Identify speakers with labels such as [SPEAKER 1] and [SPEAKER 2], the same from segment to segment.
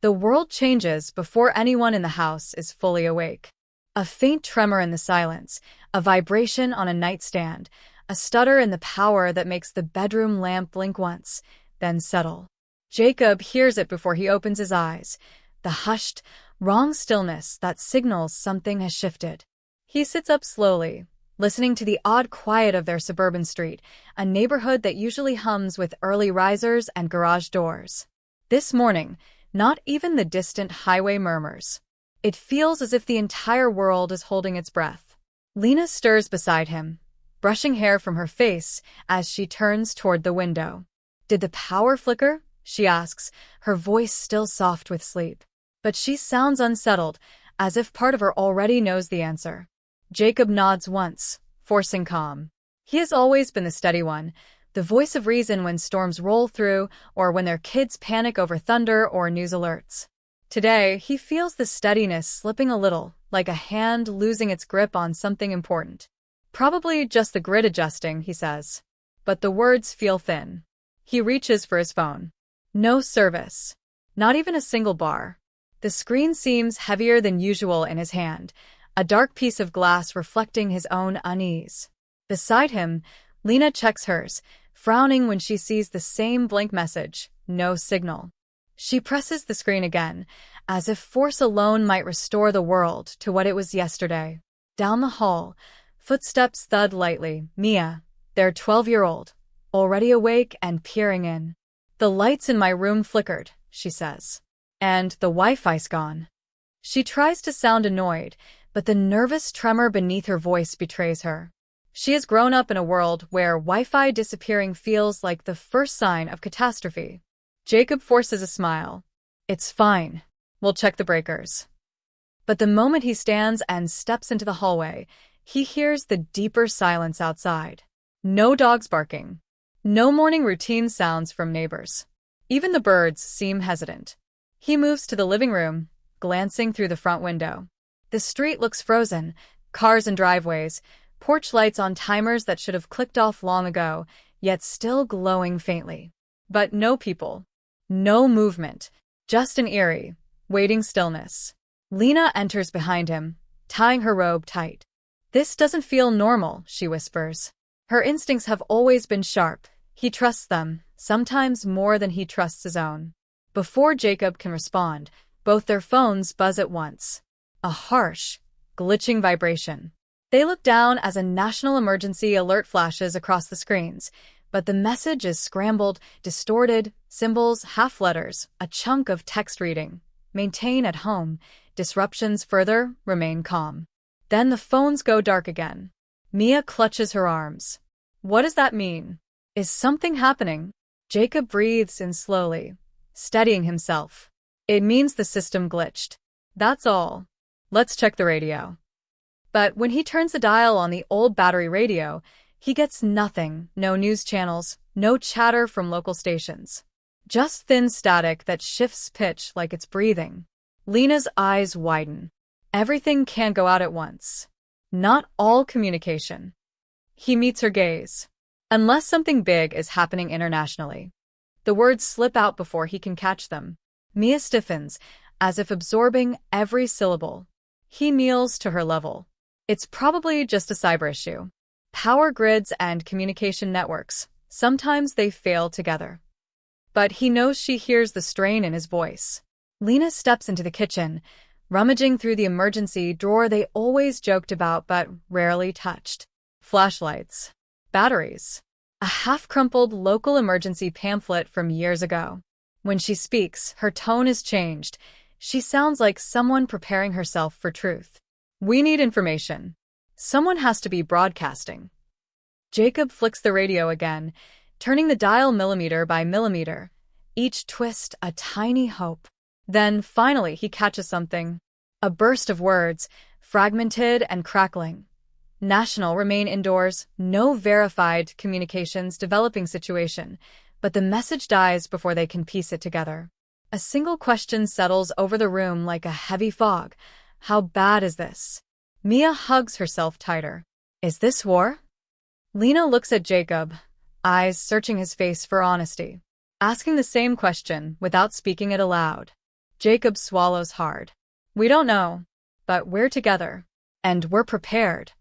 [SPEAKER 1] The world changes before anyone in the house is fully awake. A faint tremor in the silence, a vibration on a nightstand, a stutter in the power that makes the bedroom lamp blink once, then settle. Jacob hears it before he opens his eyes, the hushed, wrong stillness that signals something has shifted. He sits up slowly, listening to the odd quiet of their suburban street, a neighborhood that usually hums with early risers and garage doors. This morning, not even the distant highway murmurs. It feels as if the entire world is holding its breath. Lena stirs beside him, brushing hair from her face as she turns toward the window. "Did the power flicker?" she asks, her voice still soft with sleep. But she sounds unsettled, as if part of her already knows the answer. Jacob nods once, forcing calm. He has always been the steady one, the voice of reason when storms roll through or when their kids panic over thunder or news alerts. Today, he feels the steadiness slipping a little, like a hand losing its grip on something important. Probably just the grid adjusting, he says. But the words feel thin. He reaches for his phone. No service. Not even a single bar. The screen seems heavier than usual in his hand, a dark piece of glass reflecting his own unease. Beside him, Lena checks hers, frowning when she sees the same blank message, no signal. She presses the screen again, as if force alone might restore the world to what it was yesterday. Down the hall, footsteps thud lightly. Mia, their 12-year-old, already awake and peering in. "The lights in my room flickered," she says. "And the Wi-Fi's gone." She tries to sound annoyed, but the nervous tremor beneath her voice betrays her. She has grown up in a world where Wi-Fi disappearing feels like the first sign of catastrophe. Jacob forces a smile. "It's fine. We'll check the breakers." But the moment he stands and steps into the hallway, he hears the deeper silence outside. No dogs barking. No morning routine sounds from neighbors. Even the birds seem hesitant. He moves to the living room, glancing through the front window. The street looks frozen, cars in driveways, porch lights on timers that should have clicked off long ago, yet still glowing faintly. But no people. No movement. Just an eerie, waiting stillness. Lena enters behind him, tying her robe tight. "This doesn't feel normal," she whispers. Her instincts have always been sharp. He trusts them, sometimes more than he trusts his own. Before Jacob can respond, both their phones buzz at once. A harsh, glitching vibration. They look down as a national emergency alert flashes across the screens, but the message is scrambled, distorted, symbols, half letters, a chunk of text reading. "Maintain at home. Disruptions further, remain calm." Then the phones go dark again. Mia clutches her arms. What does that mean? Is something happening? Jacob breathes in slowly, steadying himself. It means the system glitched. That's all. Let's check the radio. But when he turns the dial on the old battery radio, he gets nothing, no news channels, no chatter from local stations. Just thin static that shifts pitch like it's breathing. Lena's eyes widen. Everything can't go out at once. Not all communication. He meets her gaze. Unless something big is happening internationally. The words slip out before he can catch them. Mia stiffens, as if absorbing every syllable. He kneels to her level. It's probably just a cyber issue. Power grids and communication networks. Sometimes they fail together. But he knows she hears the strain in his voice. Lena steps into the kitchen, rummaging through the emergency drawer they always joked about but rarely touched. Flashlights. Batteries. A half-crumpled local emergency pamphlet from years ago. When she speaks, her tone is changed. She sounds like someone preparing herself for truth. "We need information. Someone has to be broadcasting." Jacob flicks the radio again, turning the dial millimeter by millimeter, each twist a tiny hope. Then, finally, he catches something. A burst of words, fragmented and crackling. "National, remain indoors, no verified communications developing situation," but the message dies before they can piece it together. A single question settles over the room like a heavy fog. How bad is this? Mia hugs herself tighter. Is this war? Lena looks at Jacob, eyes searching his face for honesty, asking the same question without speaking it aloud. Jacob swallows hard. We don't know, but we're together. And we're prepared.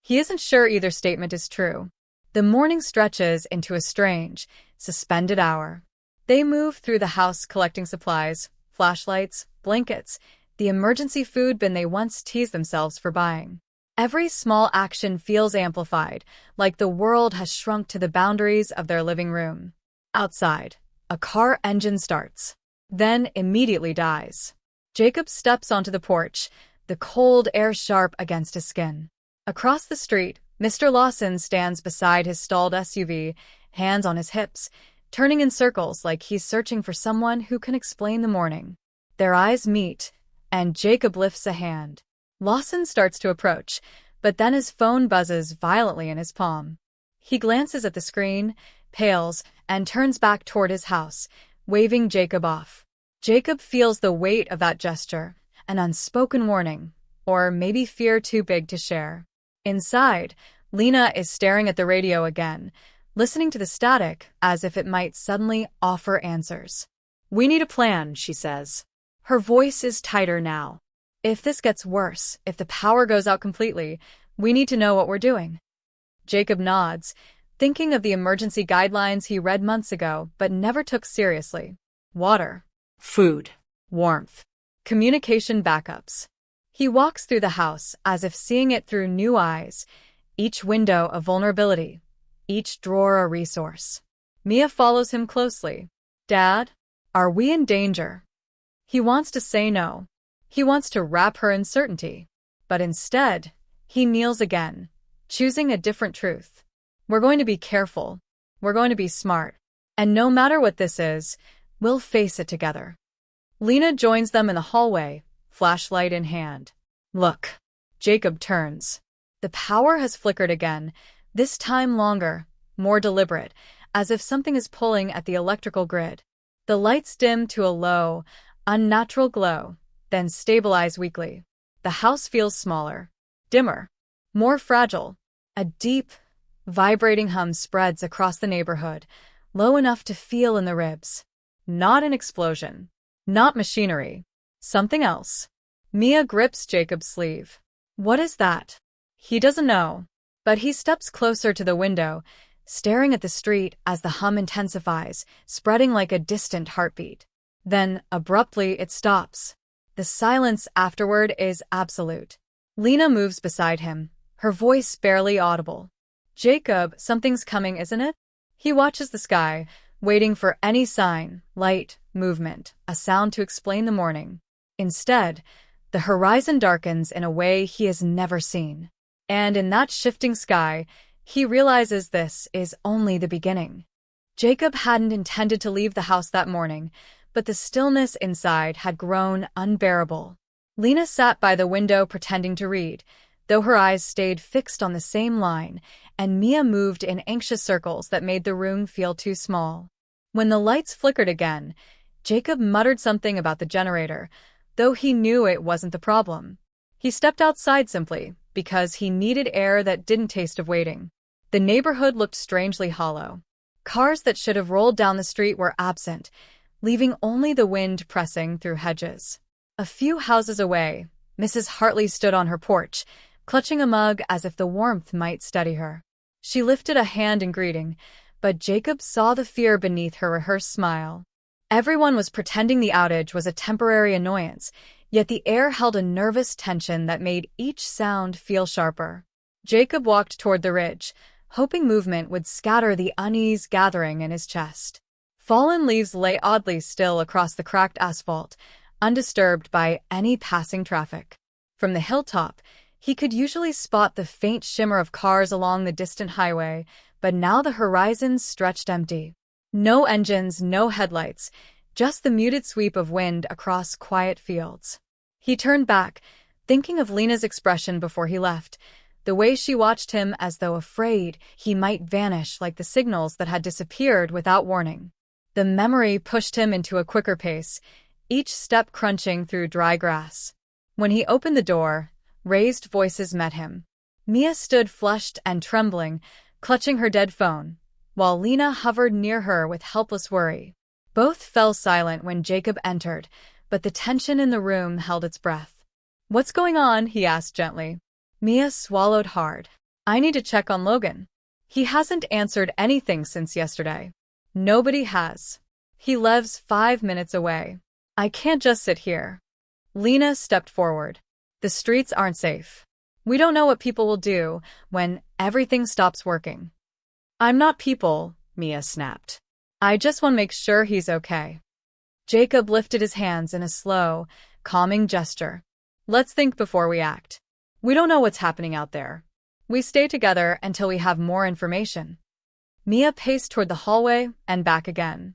[SPEAKER 1] He isn't sure either statement is true. The morning stretches into a strange, suspended hour. They move through the house collecting supplies, flashlights, blankets, the emergency food bin they once teased themselves for buying. Every small action feels amplified, like the world has shrunk to the boundaries of their living room. Outside, a car engine starts, then immediately dies. Jacob steps onto the porch, the cold air sharp against his skin. Across the street, Mr. Lawson stands beside his stalled SUV, hands on his hips, turning in circles like he's searching for someone who can explain the morning. Their eyes meet, and Jacob lifts a hand. Lawson starts to approach, but then his phone buzzes violently in his palm. He glances at the screen, pales, and turns back toward his house, waving Jacob off. Jacob feels the weight of that gesture, an unspoken warning, or maybe fear too big to share. Inside, Lena is staring at the radio again, listening to the static as if it might suddenly offer answers. "We need a plan," she says. Her voice is tighter now. "If this gets worse, if the power goes out completely, we need to know what we're doing." Jacob nods, thinking of the emergency guidelines he read months ago but never took seriously. Water, food, warmth, communication backups. He walks through the house as if seeing it through new eyes, each window a vulnerability, each drawer a resource. Mia follows him closely. "Dad, are we in danger?" He wants to say no. He wants to wrap her in certainty. But instead, he kneels again, choosing a different truth. "We're going to be careful. We're going to be smart. And no matter what this is, we'll face it together." Lena joins them in the hallway, flashlight in hand. "Look." Jacob turns. The power has flickered again, this time longer, more deliberate, as if something is pulling at the electrical grid. The lights dim to a low, unnatural glow, then stabilize weakly. The house feels smaller, dimmer, more fragile. A deep, vibrating hum spreads across the neighborhood, low enough to feel in the ribs. Not an explosion. Not machinery. Something else. Mia grips Jacob's sleeve. What is that? He doesn't know, but he steps closer to the window, staring at the street as the hum intensifies, spreading like a distant heartbeat. Then, abruptly, it stops. The silence afterward is absolute. Lena moves beside him, her voice barely audible. "Jacob, something's coming, isn't it?" He watches the sky, waiting for any sign, light, movement, a sound to explain the morning. Instead, the horizon darkens in a way he has never seen. And in that shifting sky, he realizes this is only the beginning. Jacob hadn't intended to leave the house that morning, but the stillness inside had grown unbearable. Lena sat by the window pretending to read, though her eyes stayed fixed on the same line, and Mia moved in anxious circles that made the room feel too small. When the lights flickered again, Jacob muttered something about the generator, though he knew it wasn't the problem. He stepped outside simply, because he needed air that didn't taste of waiting. The neighborhood looked strangely hollow. Cars that should have rolled down the street were absent, leaving only the wind pressing through hedges. A few houses away, Mrs. Hartley stood on her porch, clutching a mug as if the warmth might steady her. She lifted a hand in greeting, but Jacob saw the fear beneath her rehearsed smile. Everyone was pretending the outage was a temporary annoyance, yet the air held a nervous tension that made each sound feel sharper. Jacob walked toward the ridge, hoping movement would scatter the unease gathering in his chest. Fallen leaves lay oddly still across the cracked asphalt, undisturbed by any passing traffic. From the hilltop, he could usually spot the faint shimmer of cars along the distant highway, but now the horizon stretched empty. No engines, no headlights, just the muted sweep of wind across quiet fields. He turned back, thinking of Lena's expression before he left, the way she watched him as though afraid he might vanish like the signals that had disappeared without warning. The memory pushed him into a quicker pace, each step crunching through dry grass. When he opened the door, raised voices met him. Mia stood flushed and trembling, clutching her dead phone, while Lena hovered near her with helpless worry. Both fell silent when Jacob entered, but the tension in the room held its breath. "What's going on?" he asked gently. Mia swallowed hard. "I need to check on Logan. He hasn't answered anything since yesterday." "Nobody has. He lives 5 minutes away. I can't just sit here." Lena stepped forward. "The streets aren't safe. We don't know what people will do when everything stops working." "I'm not people," Mia snapped. "I just want to make sure he's okay." Jacob lifted his hands in a slow, calming gesture. "Let's think before we act. We don't know what's happening out there. We stay together until we have more information." Mia paced toward the hallway and back again.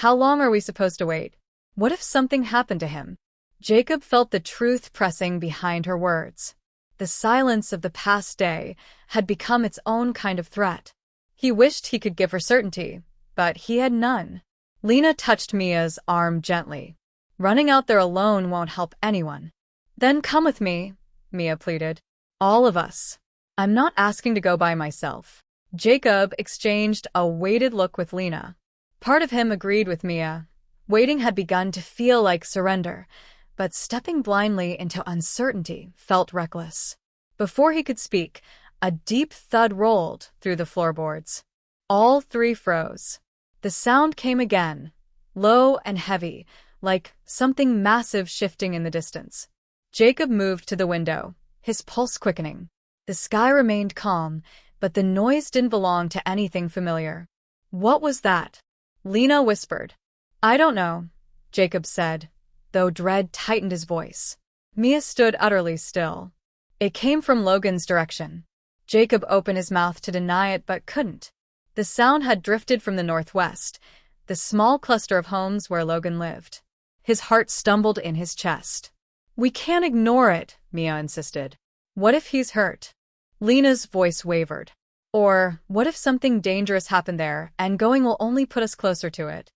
[SPEAKER 1] "How long are we supposed to wait? What if something happened to him?" Jacob felt the truth pressing behind her words. The silence of the past day had become its own kind of threat. He wished he could give her certainty, but he had none. Lena touched Mia's arm gently. "Running out there alone won't help anyone." "Then come with me," Mia pleaded. "All of us." "I'm not asking to go by myself." Jacob exchanged a weighted look with Lena. Part of him agreed with Mia. Waiting had begun to feel like surrender, but stepping blindly into uncertainty felt reckless. Before he could speak, a deep thud rolled through the floorboards. All three froze. The sound came again, low and heavy, like something massive shifting in the distance. Jacob moved to the window, his pulse quickening. The sky remained calm, but the noise didn't belong to anything familiar. "What was that?" Lena whispered. "I don't know," Jacob said, though dread tightened his voice. Mia stood utterly still. "It came from Logan's direction." Jacob opened his mouth to deny it but couldn't. The sound had drifted from the northwest, the small cluster of homes where Logan lived. His heart stumbled in his chest. "We can't ignore it," Mia insisted. "What if he's hurt?" Lena's voice wavered. "Or what if something dangerous happened there and going will only put us closer to it?"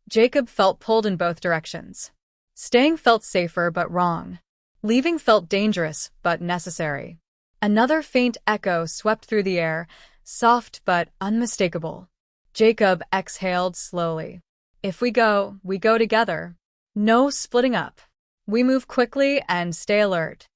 [SPEAKER 1] Jacob felt pulled in both directions. Staying felt safer but wrong. Leaving felt dangerous but necessary. Another faint echo swept through the air, soft but unmistakable. Jacob exhaled slowly. "If we go together. No splitting up. We move quickly and stay alert."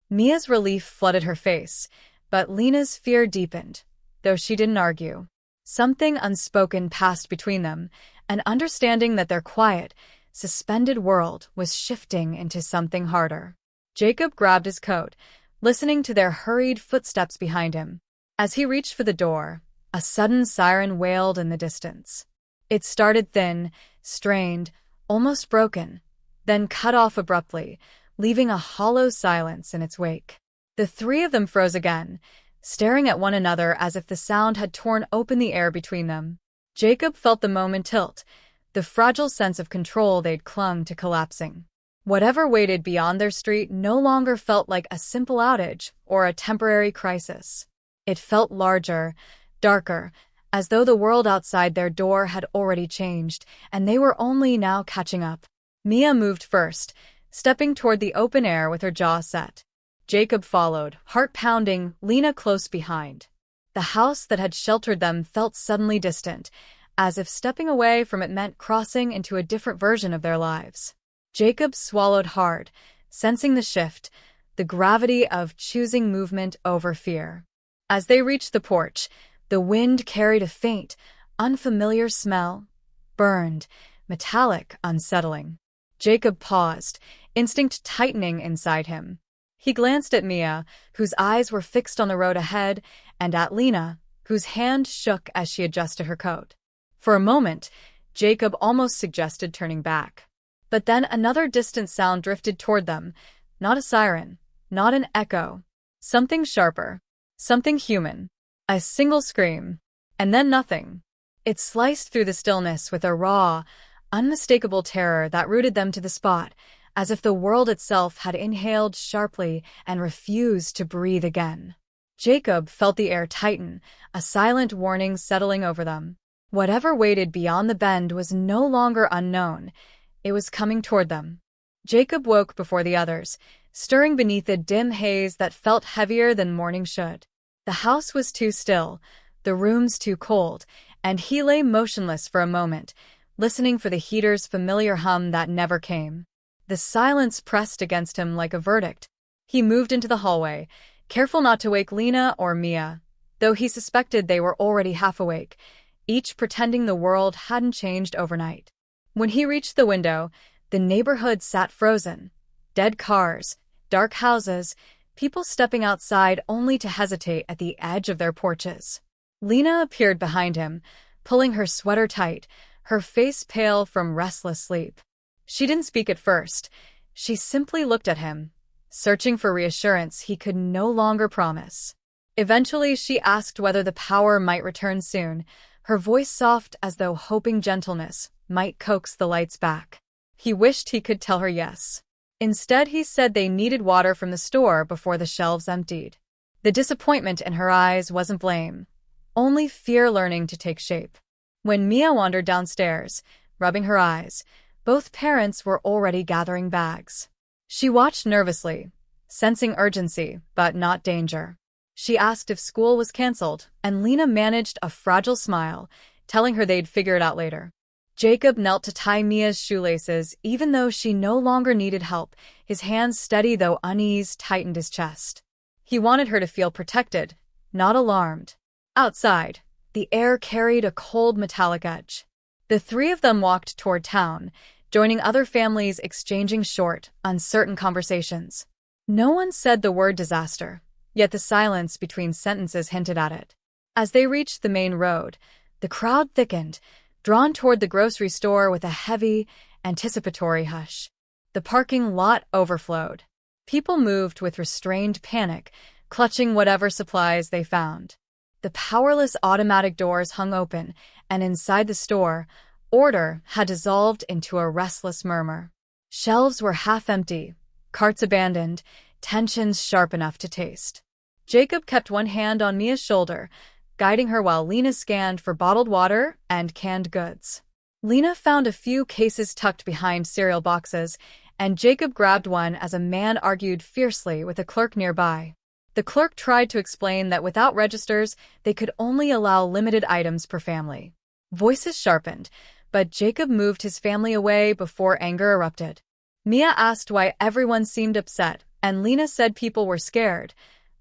[SPEAKER 1] Mia's relief flooded her face, but Lena's fear deepened, though she didn't argue. Something unspoken passed between them, an understanding that their quiet, suspended world was shifting into something harder. Jacob grabbed his coat, listening to their hurried footsteps behind him. As he reached for the door, a sudden siren wailed in the distance. It started thin, strained, almost broken, then cut off abruptly, leaving a hollow silence in its wake. The three of them froze again, staring at one another as if the sound had torn open the air between them. Jacob felt the moment tilt, the fragile sense of control they'd clung to collapsing. Whatever waited beyond their street no longer felt like a simple outage or a temporary crisis. It felt larger, darker, as though the world outside their door had already changed, and they were only now catching up. Mia moved first, stepping toward the open air with her jaw set. Jacob followed, heart pounding, Lena close behind. The house that had sheltered them felt suddenly distant, as if stepping away from it meant crossing into a different version of their lives. Jacob swallowed hard, sensing the shift, the gravity of choosing movement over fear. As they reached the porch, the wind carried a faint, unfamiliar smell, burned, metallic, unsettling. Jacob paused, instinct tightening inside him. He glanced at Mia, whose eyes were fixed on the road ahead, and at Lena, whose hand shook as she adjusted her coat. For a moment, Jacob almost suggested turning back. But then another distant sound drifted toward them, not a siren, not an echo. Something sharper, something human. A single scream, and then nothing. It sliced through the stillness with a raw, unmistakable terror that rooted them to the spot, as if the world itself had inhaled sharply and refused to breathe again. Jacob felt the air tighten, a silent warning settling over them. Whatever waited beyond the bend was no longer unknown. It was coming toward them. Jacob woke before the others, stirring beneath a dim haze that felt heavier than morning should. The house was too still, the rooms too cold, and he lay motionless for a moment, listening for the heater's familiar hum that never came. The silence pressed against him like a verdict. He moved into the hallway, careful not to wake Lena or Mia, though he suspected they were already half awake, each pretending the world hadn't changed overnight. When he reached the window, the neighborhood sat frozen. Dead cars, dark houses, people stepping outside only to hesitate at the edge of their porches. Lena appeared behind him, pulling her sweater tight, her face pale from restless sleep. She didn't speak at first. She simply looked at him, searching for reassurance he could no longer promise. Eventually, she asked whether the power might return soon, her voice soft as though hoping gentleness might coax the lights back. He wished he could tell her yes. Instead, he said they needed water from the store before the shelves emptied. The disappointment in her eyes wasn't blame, only fear learning to take shape. When Mia wandered downstairs, rubbing her eyes, both parents were already gathering bags. She watched nervously, sensing urgency, but not danger. She asked if school was canceled, and Lena managed a fragile smile, telling her they'd figure it out later. Jacob knelt to tie Mia's shoelaces, even though she no longer needed help. His hands, steady though unease, tightened his chest. He wanted her to feel protected, not alarmed. Outside, the air carried a cold metallic edge. The three of them walked toward town, joining other families exchanging short, uncertain conversations. No one said the word disaster, yet the silence between sentences hinted at it. As they reached the main road, the crowd thickened, drawn toward the grocery store with a heavy, anticipatory hush. The parking lot overflowed. People moved with restrained panic, clutching whatever supplies they found. The powerless automatic doors hung open, and inside the store, order had dissolved into a restless murmur. Shelves were half empty, carts abandoned, tensions sharp enough to taste. Jacob kept one hand on Mia's shoulder, guiding her while Lena scanned for bottled water and canned goods. Lena found a few cases tucked behind cereal boxes, and Jacob grabbed one as a man argued fiercely with a clerk nearby. The clerk tried to explain that without registers, they could only allow limited items per family. Voices sharpened, but Jacob moved his family away before anger erupted. Mia asked why everyone seemed upset, and Lena said people were scared,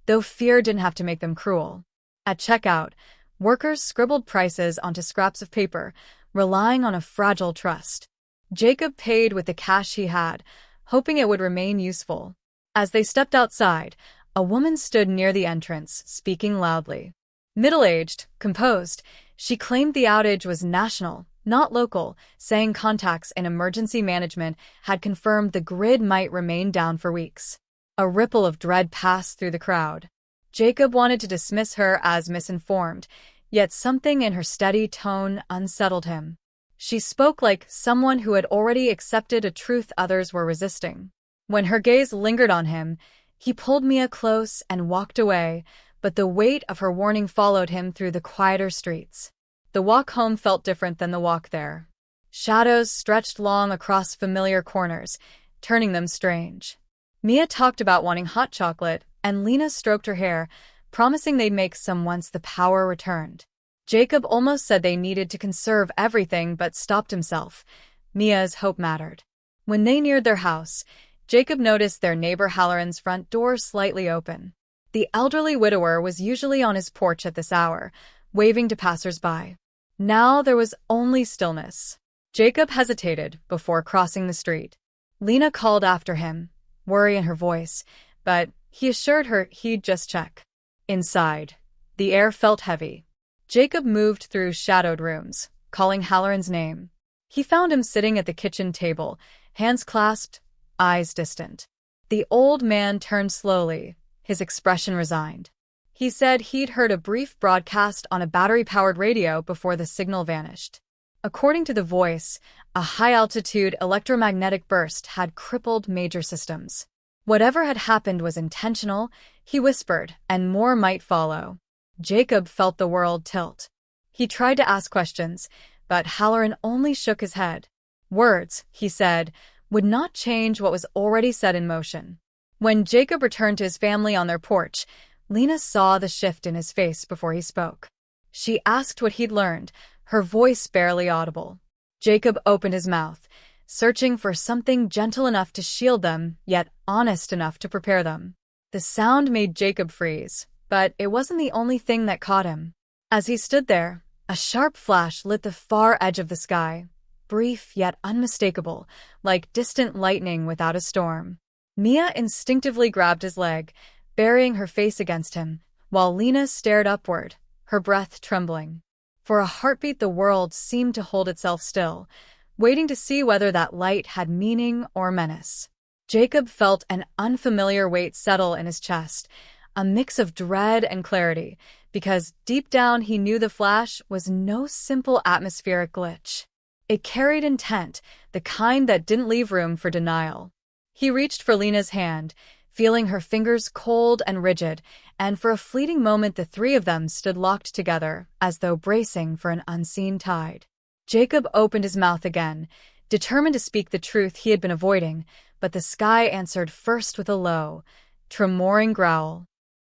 [SPEAKER 1] though fear didn't have to make them cruel. At checkout, workers scribbled prices onto scraps of paper, relying on a fragile trust. Jacob paid with the cash he had, hoping it would remain useful. As they stepped outside, a woman stood near the entrance, speaking loudly. Middle-aged, composed, she claimed the outage was national, not local, saying contacts in emergency management had confirmed the grid might remain down for weeks. A ripple of dread passed through the crowd. Jacob wanted to dismiss her as misinformed, yet something in her steady tone unsettled him. She spoke like someone who had already accepted a truth others were resisting. When her gaze lingered on him, he pulled Mia close and walked away, but the weight of her warning followed him through the quieter streets. The walk home felt different than the walk there. Shadows stretched long across familiar corners, turning them strange. Mia talked about wanting hot chocolate, and Lena stroked her hair, promising they'd make some once the power returned. Jacob almost said they needed to conserve everything but stopped himself. Mia's hope mattered. When they neared their house, Jacob noticed their neighbor Halloran's front door slightly open. The elderly widower was usually on his porch at this hour, waving to passers-by. Now there was only stillness. Jacob hesitated before crossing the street. Lena called after him, worry in her voice, but he assured her he'd just check. Inside, the air felt heavy. Jacob moved through shadowed rooms, calling Halloran's name. He found him sitting at the kitchen table, hands clasped, eyes distant. The old man turned slowly, his expression resigned. He said he'd heard a brief broadcast on a battery-powered radio before the signal vanished. According to the voice, a high-altitude electromagnetic burst had crippled major systems. Whatever had happened was intentional, he whispered, and more might follow. Jacob felt the world tilt. He tried to ask questions, but Halloran only shook his head. Words, he said, would not change what was already set in motion. When Jacob returned to his family on their porch, Lena saw the shift in his face before he spoke. She asked what he'd learned, her voice barely audible. Jacob opened his mouth, searching for something gentle enough to shield them, yet honest enough to prepare them. The sound made Jacob freeze, but it wasn't the only thing that caught him. As he stood there, a sharp flash lit the far edge of the sky, brief yet unmistakable, like distant lightning without a storm. Mia instinctively grabbed his leg, burying her face against him, while Lena stared upward, her breath trembling. For a heartbeat, the world seemed to hold itself still, waiting to see whether that light had meaning or menace. Jacob felt an unfamiliar weight settle in his chest, a mix of dread and clarity, because deep down he knew the flash was no simple atmospheric glitch. It carried intent, the kind that didn't leave room for denial. He reached for Lena's hand, feeling her fingers cold and rigid, and for a fleeting moment the three of them stood locked together, as though bracing for an unseen tide. Jacob opened his mouth again, determined to speak the truth he had been avoiding, but the sky answered first with a low, tremoring growl.